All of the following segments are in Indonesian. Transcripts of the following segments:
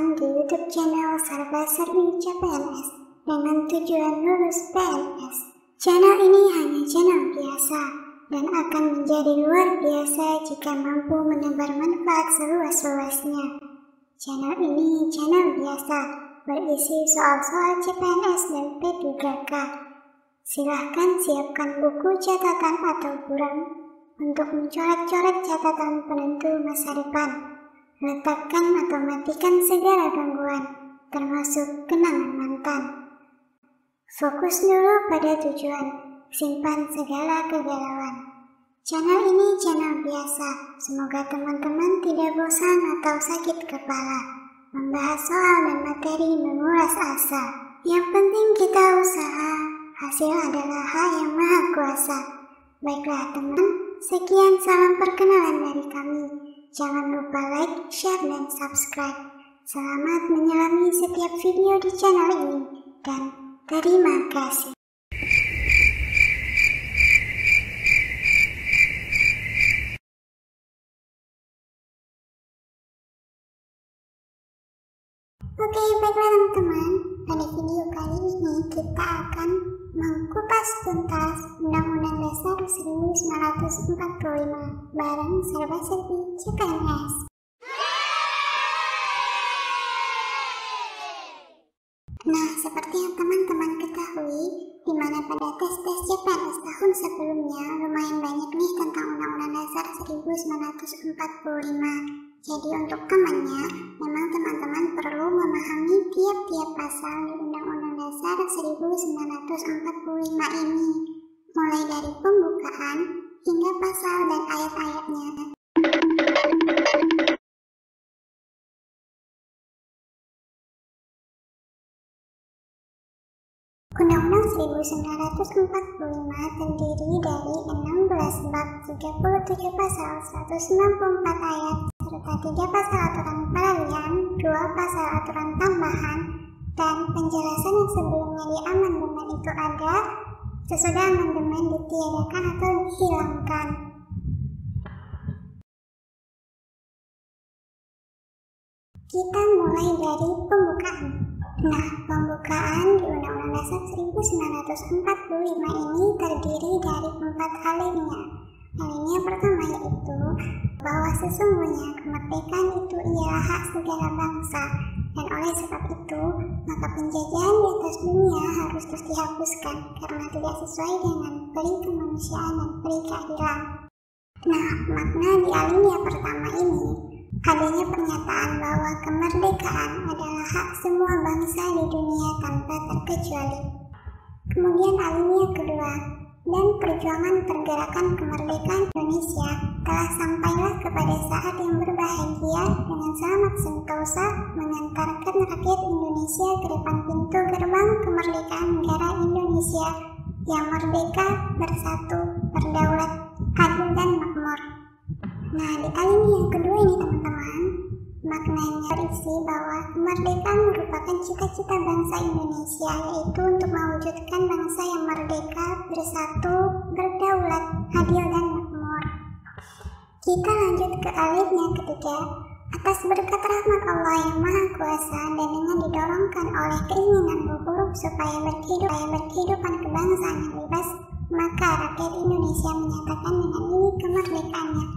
datang di YouTube channel Serba Serbi CPNS dengan tujuan lulus PNS. Channel ini hanya channel biasa dan akan menjadi luar biasa jika mampu menebar manfaat seluas-luasnya. Channel ini channel biasa, berisi soal-soal CPNS dan P3K. Silahkan siapkan buku catatan atau buram untuk mencoret-coret catatan penentu masa depan. Letakkan atau matikan segala gangguan, termasuk kenangan mantan. Fokus dulu pada tujuan, simpan segala kegalauan. Channel ini channel biasa, semoga teman-teman tidak bosan atau sakit kepala. Membahas soal dan materi menguras asa. Yang penting kita usaha, hasil adalah hal yang maha kuasa. Baiklah teman, sekian salam perkenalan dari kami. Jangan lupa like, share, dan subscribe. Selamat menyelami setiap video di channel ini, dan terima kasih. Oke, baiklah teman-teman. Pada video kali ini kita akan mengupas tuntas Undang-Undang Dasar 1945 bareng Serba Serbi CPNS. Nah, seperti yang teman-teman ketahui, di mana pada tes-tes CPNS tahun sebelumnya lumayan banyak nih tentang Undang-Undang Dasar 1945. Jadi untuk temannya, memang teman-teman perlu memahami tiap-tiap pasal di Undang-Undang Dasar 1945 ini, mulai dari pembukaan hingga pasal dan ayat-ayatnya. Undang-Undang 1945 terdiri dari 16 bab, 37 pasal, 164 ayat, serta 3 pasal aturan peralihan, 2 pasal aturan tambahan, dan penjelasan yang sebelumnya di amandemen itu ada, sesudah amandemen ditiadakan atau dihilangkan. Kita mulai dari pembukaan. Nah, pembukaan di Undang-Undang Dasar 1945 ini terdiri dari 4 alinea. Alinea pertama yaitu bahwa sesungguhnya kemerdekaan itu ialah hak segala bangsa, dan oleh sebab itu maka penjajahan di atas dunia harus terus dihapuskan karena tidak sesuai dengan peri kemanusiaan dan peri keadilan. Nah, makna di alinea pertama ini adanya pernyataan bahwa kemerdekaan adalah hak semua bangsa di dunia tanpa terkecuali. Kemudian alinea kedua, dan perjuangan pergerakan kemerdekaan Indonesia telah sampailah kepada saat yang berbahagia dengan selamat sentosa mengantarkan rakyat Indonesia ke depan pintu gerbang kemerdekaan negara Indonesia yang merdeka, bersatu, berdaulat, adil, dan makmur. Nah, di alinea yang kedua ini teman-teman, maknanya berisi bahwa kemerdekaan merupakan cita-cita bangsa Indonesia, yaitu untuk mewujudkan bangsa yang merdeka, bersatu, berdaulat, adil, dan makmur. Kita lanjut ke alinea ketiga. Atas berkat rahmat Allah yang Maha Kuasa dan dengan didorongkan oleh keinginan buruk supaya berkehidupan kebangsaan yang bebas, maka rakyat Indonesia menyatakan dengan ini kemerdekaannya.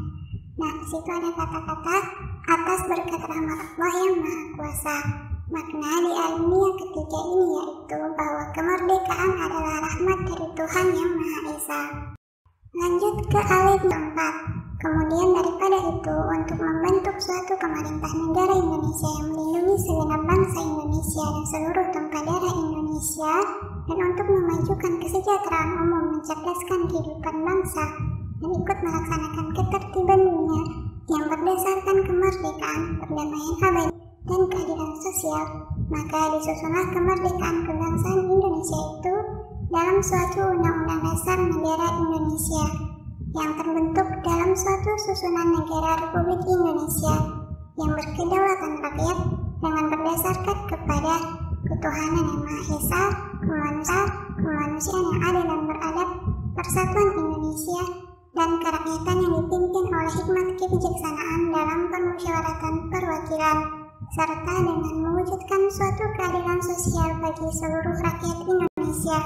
Nah, di situ ada kata-kata atas berkat rahmat Allah yang Maha Kuasa. Makna di alinea ketiga ini yaitu bahwa kemerdekaan adalah rahmat dari Tuhan yang Maha Esa. Lanjut ke alinea keempat. Kemudian daripada itu, untuk membentuk suatu pemerintah negara Indonesia yang melindungi segenap bangsa Indonesia dan seluruh tumpah darah Indonesia, dan untuk memajukan kesejahteraan umum, mencerdaskan kehidupan bangsa, dan ikut melaksanakan ketertiban dunia yang berdasarkan kemerdekaan, perdamaian abadi, dan keadilan sosial, maka disusunlah kemerdekaan kebangsaan Indonesia itu dalam suatu undang-undang dasar negara Indonesia yang terbentuk dalam suatu susunan negara Republik Indonesia yang berkedaulatan rakyat dengan berdasarkan kepada ketuhanan yang Maha Esa, kemanusiaan yang adil dan beradab, persatuan Indonesia, dan kerakyatan yang dipimpin oleh hikmat kebijaksanaan dalam permusyawaratan perwakilan, serta dengan mewujudkan suatu keadilan sosial bagi seluruh rakyat Indonesia.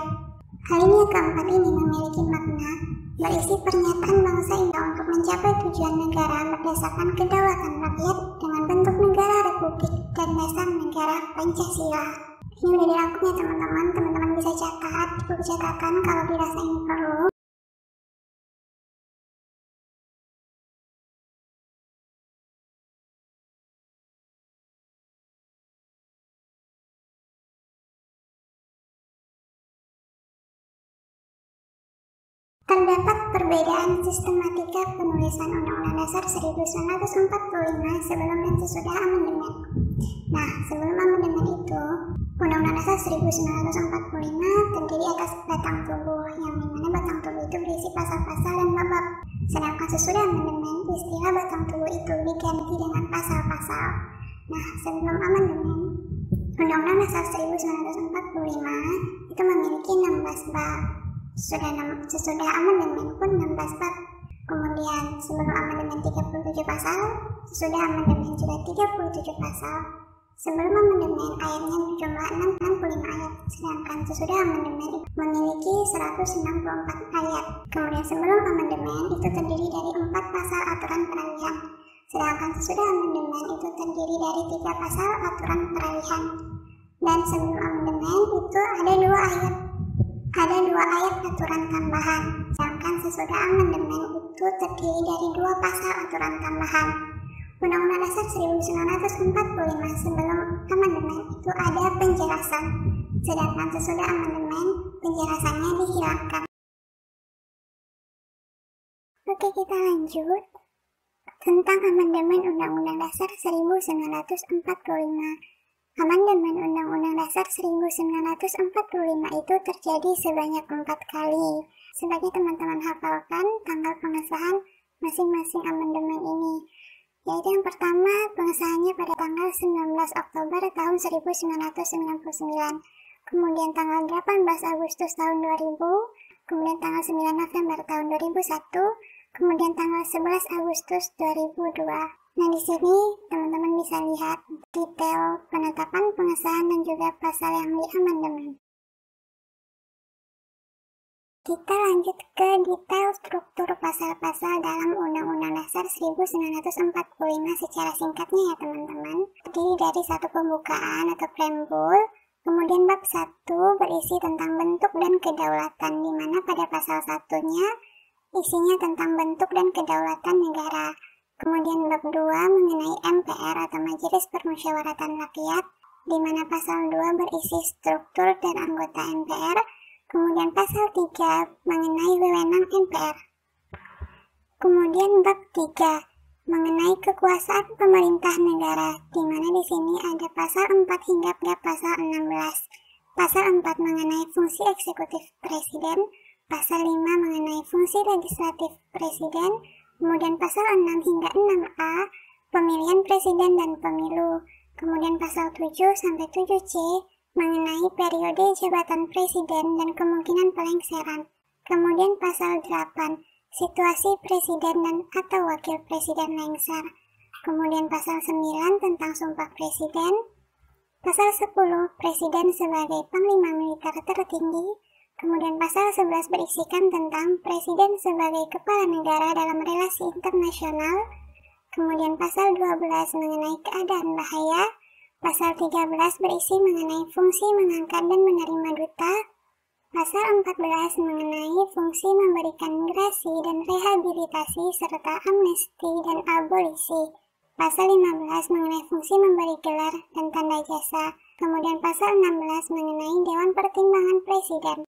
Alinea keempat ini memiliki makna berisi pernyataan bangsa Indonesia untuk mencapai tujuan negara berdasarkan kedaulatan rakyat dengan bentuk negara republik dan dasar negara Pancasila. Ini udah dirangkum ya teman-teman, teman-teman bisa catat di buku catatan kalau dirasa ini perlu. Terdapat perbedaan sistematika penulisan Undang-Undang Dasar 1945 sebelum dan sesudah amandemen. Nah, sebelum amandemen itu, Undang-Undang Dasar 1945 terdiri atas batang tubuh, yang dimana batang tubuh itu berisi pasal-pasal dan bab-bab. Sedangkan sesudah amandemen, istilah batang tubuh itu diganti dengan pasal-pasal. Nah, sebelum amandemen, Undang-Undang Dasar 1945 itu memiliki 16 bab. Sesudah amandemen pun 16 bab. Kemudian sebelum amandemen 37 pasal, sesudah amandemen juga 37 pasal. Sebelum amandemen ayatnya berjumlah 65 ayat, sedangkan sesudah amandemen memiliki 164 ayat. Kemudian sebelum amandemen itu terdiri dari 4 pasal aturan peralihan, sedangkan sesudah amandemen itu terdiri dari 3 pasal aturan peralihan. Dan sebelum amandemen itu ada 2 ayat aturan tambahan, sedangkan sesudah amandemen itu terdiri dari 2 pasal aturan tambahan. Undang-Undang Dasar 1945 sebelum amandemen itu ada penjelasan, sedangkan sesudah amandemen penjelasannya dihilangkan. Oke, kita lanjut tentang amandemen Undang-Undang Dasar 1945. Amandemen Undang-Undang Dasar 1945 itu terjadi sebanyak 4 kali. Sebagai teman-teman hafalkan tanggal pengesahan masing-masing amandemen ini, yaitu yang pertama pengesahannya pada tanggal 19 Oktober tahun 1999, kemudian tanggal 18 Agustus tahun 2000, kemudian tanggal 9 November tahun 2001, kemudian tanggal 11 Agustus 2002. Nah, di sini teman-teman bisa lihat detail penetapan, pengesahan, dan juga pasal yang diamandemen. Kita lanjut ke detail struktur pasal-pasal dalam Undang-Undang Dasar 1945 secara singkatnya ya teman-teman. Terdiri dari satu pembukaan atau preambul, kemudian bab 1 berisi tentang bentuk dan kedaulatan, di mana pada pasal 1-nya isinya tentang bentuk dan kedaulatan negara. Kemudian bab 2 mengenai MPR atau Majelis Permusyawaratan Rakyat, di mana pasal 2 berisi struktur dan anggota MPR. Kemudian pasal 3 mengenai wewenang MPR. Kemudian bab 3 mengenai kekuasaan pemerintah negara, di mana di sini ada pasal 4 hingga pasal 16. Pasal 4 mengenai fungsi eksekutif presiden, pasal 5 mengenai fungsi legislatif presiden, kemudian pasal 6 hingga 6A pemilihan presiden dan pemilu, kemudian pasal 7 sampai 7C mengenai periode jabatan presiden dan kemungkinan pelengseran, kemudian pasal 8 situasi presiden dan atau wakil presiden lengser, kemudian pasal 9 tentang sumpah presiden, pasal 10 presiden sebagai panglima militer tertinggi, kemudian pasal 11 berisikan tentang presiden sebagai kepala negara dalam relasi internasional, kemudian pasal 12 mengenai keadaan bahaya, pasal 13 berisi mengenai fungsi mengangkat dan menerima duta, pasal 14 mengenai fungsi memberikan gerasi dan rehabilitasi serta amnesti dan abolisi, pasal 15 mengenai fungsi memberi gelar dan tanda jasa, kemudian pasal 16 mengenai Dewan Pertimbangan Presiden.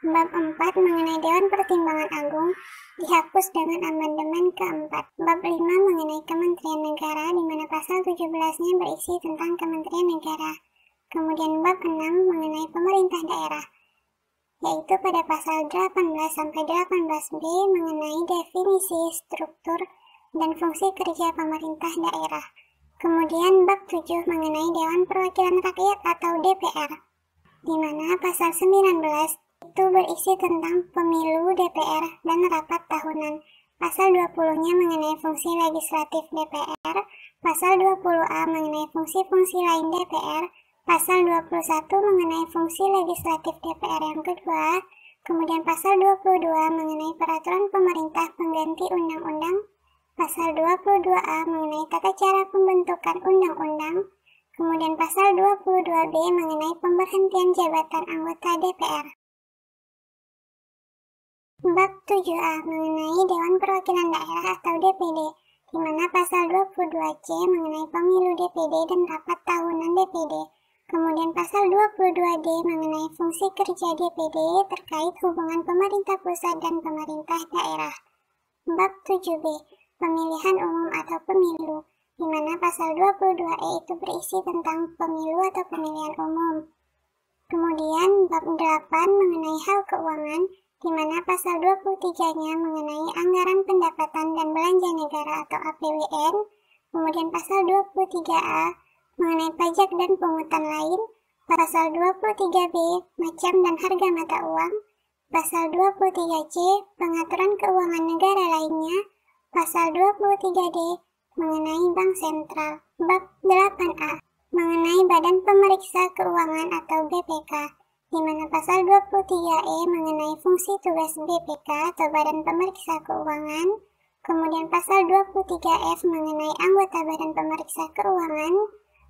Bab 4 mengenai Dewan Pertimbangan Agung dihapus dengan amandemen keempat. Bab 5 mengenai Kementerian Negara, di mana pasal 17-nya berisi tentang Kementerian Negara. Kemudian bab 6 mengenai pemerintah daerah, yaitu pada pasal 18 sampai 18B mengenai definisi, struktur, dan fungsi kerja pemerintah daerah. Kemudian bab 7 mengenai Dewan Perwakilan Rakyat atau DPR, di mana pasal 19 itu berisi tentang pemilu DPR dan rapat tahunan. Pasal 20-nya mengenai fungsi legislatif DPR, pasal 20A mengenai fungsi-fungsi lain DPR, pasal 21 mengenai fungsi legislatif DPR yang kedua, kemudian pasal 22 mengenai peraturan pemerintah pengganti undang-undang, pasal 22A mengenai tata cara pembentukan undang-undang, kemudian pasal 22B mengenai pemberhentian jabatan anggota DPR. Bab 7A mengenai Dewan Perwakilan Daerah atau DPD, di mana pasal 22C mengenai pemilu DPD dan rapat tahunan DPD. Kemudian pasal 22D mengenai fungsi kerja DPD terkait hubungan pemerintah pusat dan pemerintah daerah. Bab 7B, pemilihan umum atau pemilu, di mana pasal 22E itu berisi tentang pemilu atau pemilihan umum. Kemudian bab 8 mengenai hal keuangan, di mana pasal 23-nya mengenai anggaran pendapatan dan belanja negara atau APBN, kemudian pasal 23A mengenai pajak dan pungutan lain, pasal 23B macam dan harga mata uang, pasal 23C pengaturan keuangan negara lainnya, pasal 23D mengenai bank sentral, bab 8A mengenai Badan Pemeriksa Keuangan atau BPK, di mana pasal 23E mengenai fungsi tugas BPK atau Badan Pemeriksa Keuangan, kemudian pasal 23F mengenai anggota Badan Pemeriksa Keuangan,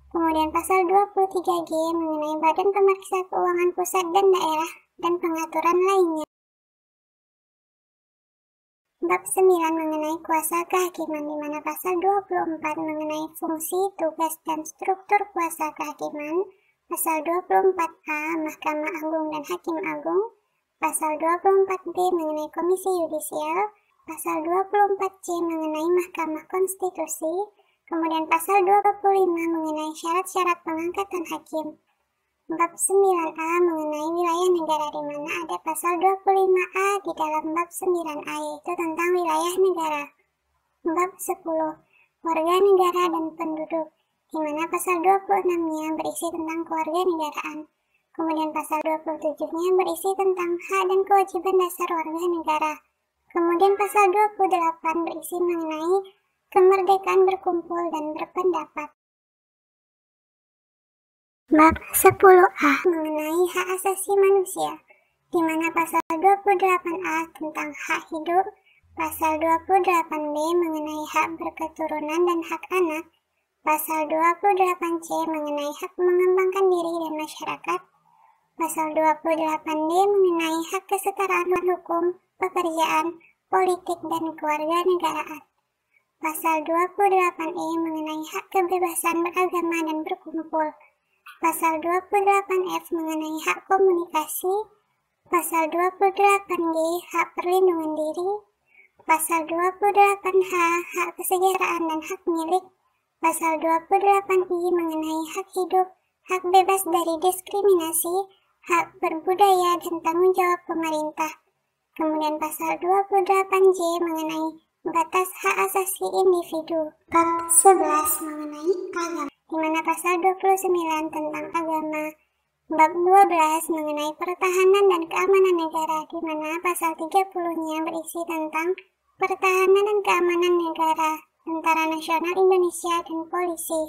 kemudian pasal 23G mengenai Badan Pemeriksa Keuangan Pusat dan Daerah, dan pengaturan lainnya. Bab 9 mengenai kuasa kehakiman, di mana pasal 24 mengenai fungsi, tugas, dan struktur kuasa kehakiman, pasal 24A Mahkamah Agung dan Hakim Agung, pasal 24B mengenai Komisi Yudisial, pasal 24C mengenai Mahkamah Konstitusi, kemudian pasal 25 mengenai syarat-syarat pengangkatan hakim. Bab 9A mengenai wilayah negara, di mana ada pasal 25A di dalam bab 9A, yaitu tentang wilayah negara. Bab 10 warga negara dan penduduk, di mana pasal 26-nya berisi tentang kewarganegaraan. Kemudian pasal 27-nya berisi tentang hak dan kewajiban dasar warga negara. Kemudian pasal 28 berisi mengenai kemerdekaan berkumpul dan berpendapat. Bab 10A mengenai hak asasi manusia, di mana pasal 28A tentang hak hidup, pasal 28B mengenai hak berketurunan dan hak anak, pasal 28C mengenai hak mengembangkan diri dan masyarakat, pasal 28D mengenai hak kesetaraan hukum, pekerjaan, politik, dan kewarganegaraan. Pasal 28E mengenai hak kebebasan beragama dan berkumpul. Pasal 28F mengenai hak komunikasi, pasal 28G hak perlindungan diri, pasal 28H hak kesejahteraan dan hak milik, pasal 28I mengenai hak hidup, hak bebas dari diskriminasi, hak berbudaya dan tanggung jawab pemerintah. Kemudian pasal 28J mengenai batas hak asasi individu. Bab 11 mengenai agama, di mana pasal 29 tentang agama. Bab 12 mengenai pertahanan dan keamanan negara, di mana pasal 30-nya berisi tentang pertahanan dan keamanan negara, Tentara Nasional Indonesia, dan polisi.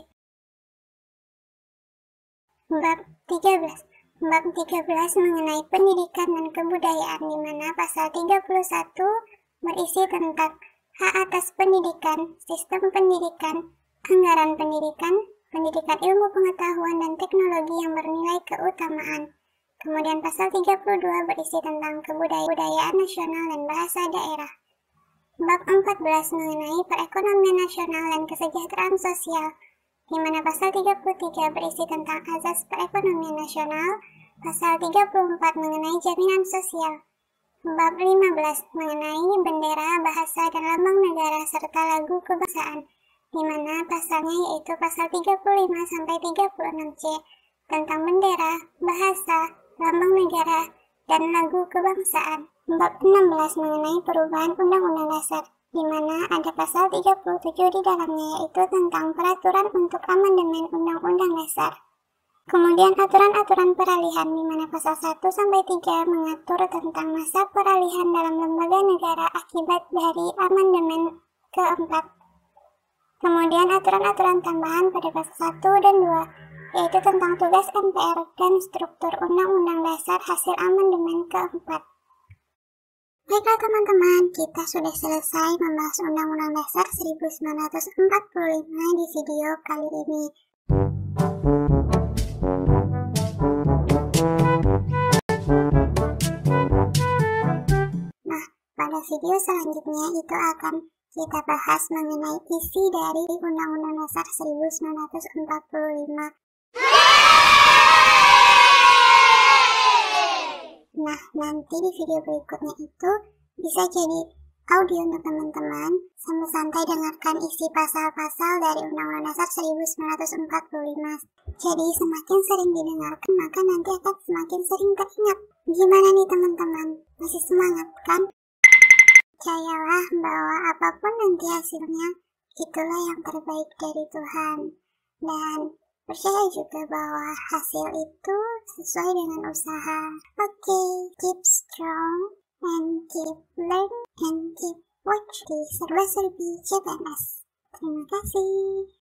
Bab 13 mengenai pendidikan dan kebudayaan, di mana pasal 31 berisi tentang hak atas pendidikan, sistem pendidikan, anggaran pendidikan, pendidikan ilmu pengetahuan dan teknologi yang bernilai keutamaan. Kemudian pasal 32 berisi tentang kebudayaan nasional dan bahasa daerah. Bab 14 mengenai perekonomian nasional dan kesejahteraan sosial, di mana pasal 33 berisi tentang azas perekonomian nasional, pasal 34 mengenai jaminan sosial. Bab 15 mengenai bendera, bahasa, dan lambang negara serta lagu kebangsaan, di mana pasalnya yaitu pasal 35-36C tentang bendera, bahasa, lambang negara, dan lagu kebangsaan. Bab 16 mengenai perubahan Undang-Undang Dasar, di mana ada pasal 37 di dalamnya, yaitu tentang peraturan untuk amandemen Undang-Undang Dasar. Kemudian aturan-aturan peralihan di mana pasal 1-3 mengatur tentang masa peralihan dalam lembaga negara akibat dari amandemen keempat. Kemudian aturan-aturan tambahan pada pasal 1 dan 2, yaitu tentang tugas MPR dan struktur Undang-Undang Dasar hasil amandemen keempat. Baiklah teman-teman, kita sudah selesai membahas Undang-Undang Dasar 1945 di video kali ini. Nah, pada video selanjutnya itu akan kita bahas mengenai isi dari Undang-Undang Dasar 1945. Nah, nanti di video berikutnya itu bisa jadi audio untuk teman-teman sambil santai dengarkan isi pasal-pasal dari Undang-Undang Dasar 1945. Jadi semakin sering didengarkan, maka nanti akan semakin sering teringat. Gimana nih teman-teman? Masih semangat kan? Percayalah bahwa apapun nanti hasilnya, itulah yang terbaik dari Tuhan. Dan percaya juga bahwa hasil itu sesuai dengan usaha. Oke, keep strong and keep learn and keep watch di Serba Serbi CPNS. Terima kasih.